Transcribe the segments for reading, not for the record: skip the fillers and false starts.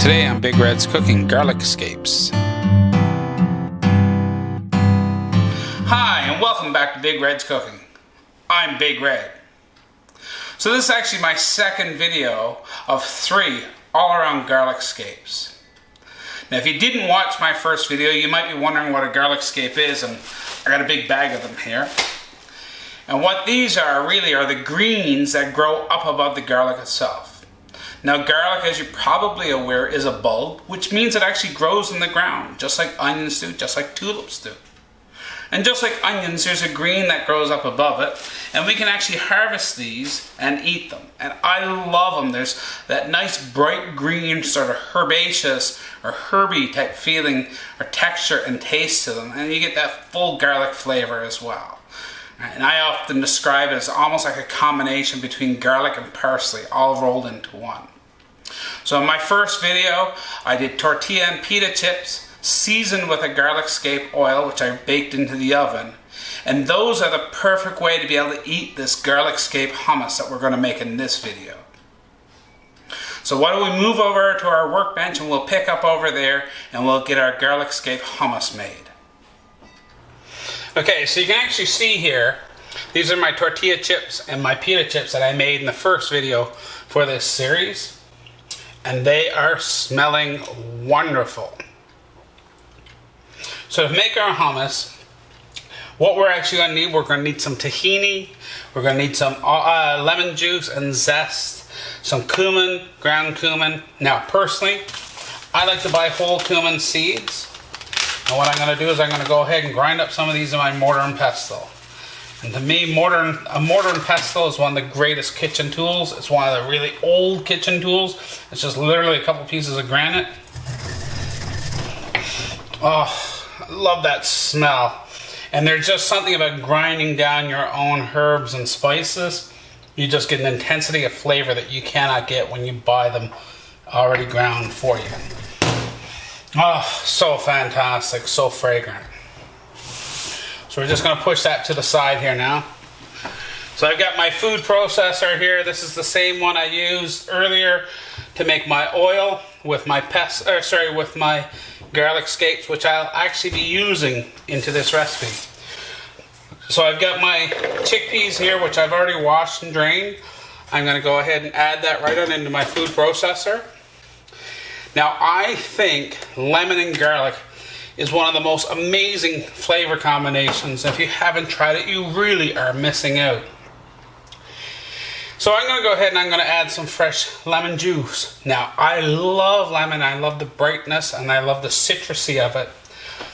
Today on Big Red's cooking garlic scapes. Hi and welcome back to Big Red's Cooking. I'm Big Red. So this is actually my second video of 3 all-around garlic scapes. Now if you didn't watch my first video, you might be wondering what a garlic scape is, and I got a big bag of them here. And what these are really are the greens that grow up above the garlic itself. Now garlic, as you're probably aware, is a bulb, which means it actually grows in the ground, just like onions do, just like tulips do. And just like onions, there's a green that grows up above it, and we can actually harvest these and eat them. And I love them. There's that nice bright green sort of herbaceous or herby type feeling or texture and taste to them, and you get that full garlic flavor as well. And I often describe it as almost like a combination between garlic and parsley all rolled into one. So in my first video, I did tortilla and pita chips seasoned with a garlic scape oil, which I baked into the oven. And those are the perfect way to be able to eat this garlic scape hummus that we're going to make in this video. So why don't we move over to our workbench and we'll pick up over there and we'll get our garlic scape hummus made. Okay, so you can actually see here, these are my tortilla chips and my pita chips that I made in the first video for this series. And they are smelling wonderful. So to make our hummus, what we're actually going to need, we're going to need some tahini, we're going to need some lemon juice and zest, some cumin, ground cumin. Now personally, I like to buy whole cumin seeds. And what I'm going to do is I'm going to go ahead and grind up some of these in my mortar and pestle. And to me, a mortar and pestle is one of the greatest kitchen tools. It's one of the really old kitchen tools. It's just literally a couple pieces of granite. Oh, I love that smell. And there's just something about grinding down your own herbs and spices. You just get an intensity of flavor that you cannot get when you buy them already ground for you. Oh, so fantastic, so fragrant. So we're just going to push that to the side here now. So I've got my food processor here. This is the same one I used earlier to make my oil with my with my garlic scapes, which I'll actually be using into this recipe. So I've got my chickpeas here, which I've already washed and drained. I'm going to go ahead and add that right on into my food processor. Now I think lemon and garlic is one of the most amazing flavor combinations. If you haven't tried it, you really are missing out. So I'm going to go ahead and I'm going to add some fresh lemon juice. Now I love lemon, I love the brightness and I love the citrusy of it.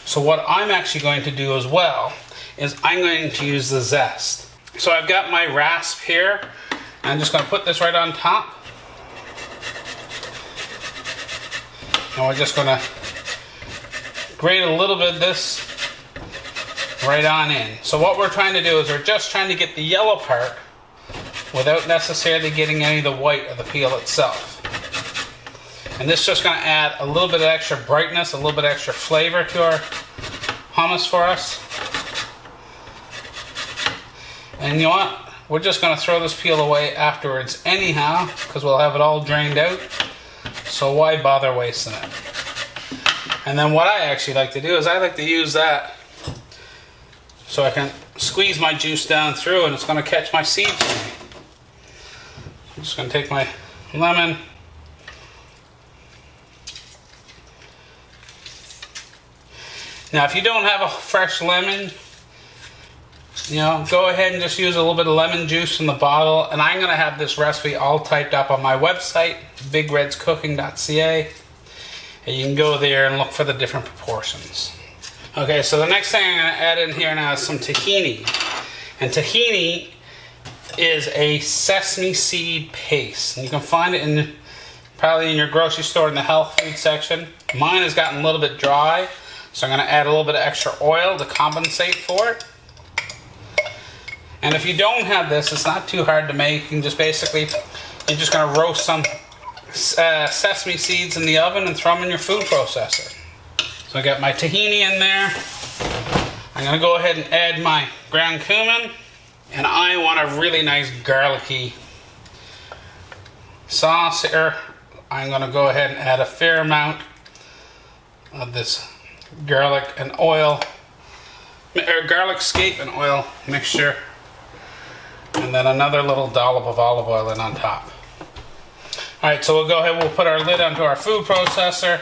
So what I'm actually going to do as well is I'm going to use the zest. So I've got my rasp here. I'm just going to put this right on top. And we're just going to grate a little bit of this right on in. So what we're trying to do is we're just trying to get the yellow part without necessarily getting any of the white of the peel itself. And this is just going to add a little bit of extra brightness, a little bit extra flavor to our hummus for us. And you know what? We're just going to throw this peel away afterwards anyhow, because we'll have it all drained out. So why bother wasting it? And then what I actually like to do is I like to use that so I can squeeze my juice down through and it's going to catch my seeds for me. I'm just going to take my lemon. Now if you don't have a fresh lemon, you know, go ahead and just use a little bit of lemon juice in the bottle. And I'm going to have this recipe all typed up on my website, bigredscooking.ca. And you can go there and look for the different proportions. Okay, so the next thing I'm going to add in here now is some tahini. And tahini is a sesame seed paste. And you can find it probably in your grocery store in the health food section. Mine has gotten a little bit dry, so I'm going to add a little bit of extra oil to compensate for it. And if you don't have this, it's not too hard to make. You can just basically, you're just going to roast some sesame seeds in the oven and throw them in your food processor. So I got my tahini in there. I'm going to go ahead and add my ground cumin. And I want a really nice garlicky sauce here. I'm going to go ahead and add a fair amount of this garlic and oil, or garlic, scape, and oil mixture. And then another little dollop of olive oil in on top. Alright, so we'll go ahead, we'll put our lid onto our food processor.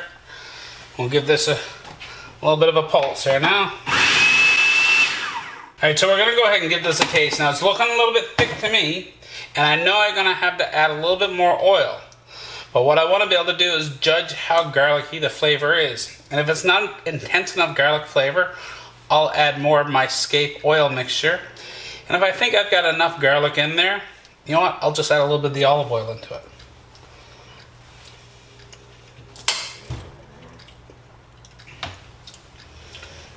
We'll give this a little bit of a pulse here now. Alright, so we're going to go ahead and give this a taste. Now it's looking a little bit thick to me, and I know I'm going to have to add a little bit more oil. But what I want to be able to do is judge how garlicky the flavor is. And if it's not intense enough garlic flavor, I'll add more of my Scape oil mixture. And if I think I've got enough garlic in there, you know what, I'll just add a little bit of the olive oil into it.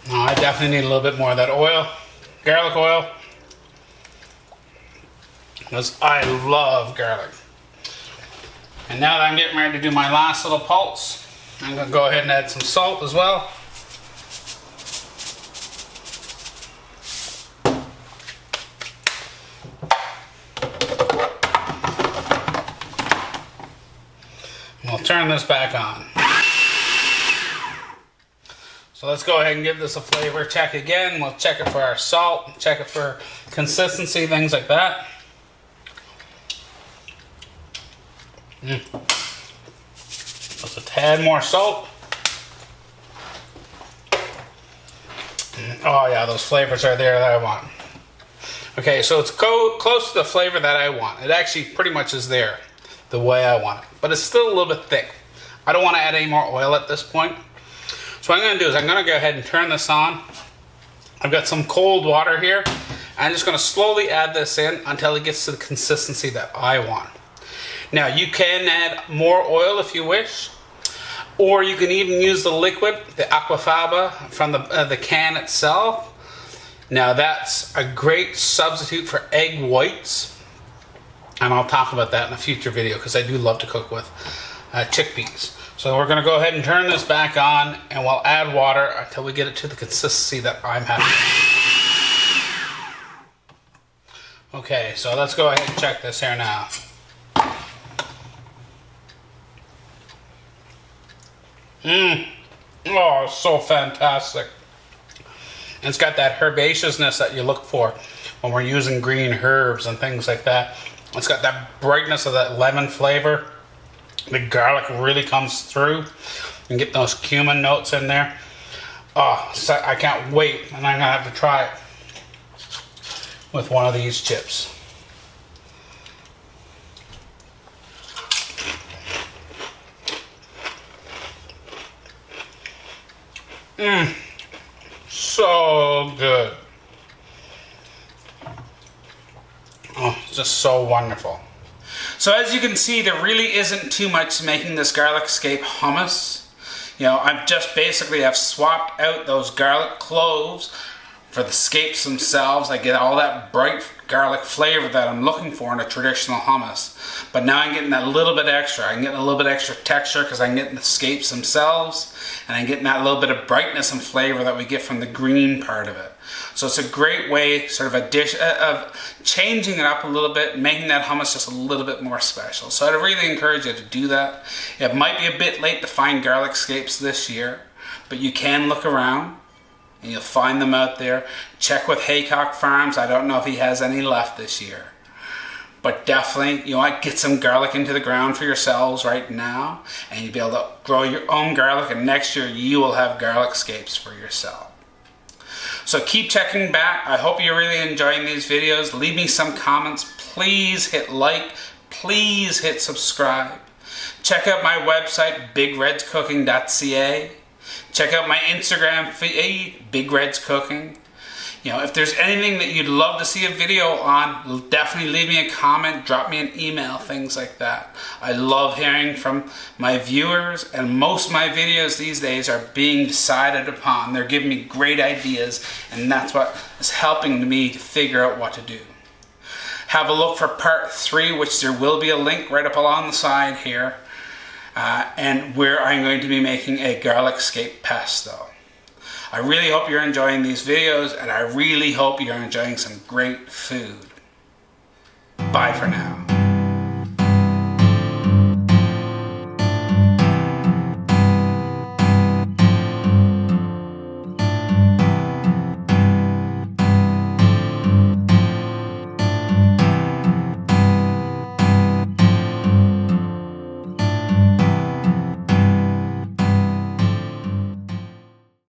Now I definitely need a little bit more of that oil, garlic oil, because I love garlic. And now that I'm getting ready to do my last little pulse, I'm going to go ahead and add some salt as well. We'll turn this back on. So let's go ahead and give this a flavor check again. We'll check it for our salt, check it for consistency, things like that. Just a tad more salt. Oh yeah, those flavors are there that I want. Okay, so it's close to the flavor that I want. It actually pretty much is there the way I want it, but it's still a little bit thick. I don't want to add any more oil at this point. So what I'm going to do is I'm going to go ahead and turn this on. I've got some cold water here. I'm just going to slowly add this in until it gets to the consistency that I want. Now you can add more oil if you wish, or you can even use the liquid, the aquafaba from the can itself. Now that's a great substitute for egg whites. And I'll talk about that in a future video because I do love to cook with chickpeas. So we're going to go ahead and turn this back on, and we'll add water until we get it to the consistency that I'm having. Okay, so let's go ahead and check this here now. Oh, it's so fantastic. And it's got that herbaceousness that you look for when we're using green herbs and things like that. It's got that brightness of that lemon flavor. The garlic really comes through. You can get those cumin notes in there. Oh, so I can't wait, and I'm gonna have to try it with one of these chips. So good. Oh, it's just so wonderful. So as you can see, there really isn't too much making this garlic scape hummus. You know, I've swapped out those garlic cloves for the scapes themselves. I get all that bright garlic flavor that I'm looking for in a traditional hummus. But now I'm getting that little bit extra. I'm getting a little bit extra texture because I'm getting the scapes themselves, and I'm getting that little bit of brightness and flavor that we get from the green part of it. So it's a great way, sort of a dish of changing it up a little bit, making that hummus just a little bit more special. So I'd really encourage you to do that. It might be a bit late to find garlic scapes this year, but you can look around and you'll find them out there. Check with Haycock Farms. I don't know if he has any left this year. But definitely, you know what, get some garlic into the ground for yourselves right now, and you'll be able to grow your own garlic, and next year you will have garlic scapes for yourself. So keep checking back. I hope you're really enjoying these videos. Leave me some comments. Please hit like. Please hit subscribe. Check out my website, bigredscooking.ca. Check out my Instagram feed, Big Reds Cooking. You know, if there's anything that you'd love to see a video on, definitely leave me a comment, drop me an email, things like that. I love hearing from my viewers, and most of my videos these days are being decided upon. They're giving me great ideas, and that's what is helping me to figure out what to do. Have a look for part 3, which there will be a link right up along the side here, and where I'm going to be making a garlic scape pesto. I really hope you're enjoying these videos, and I really hope you're enjoying some great food. Bye for now.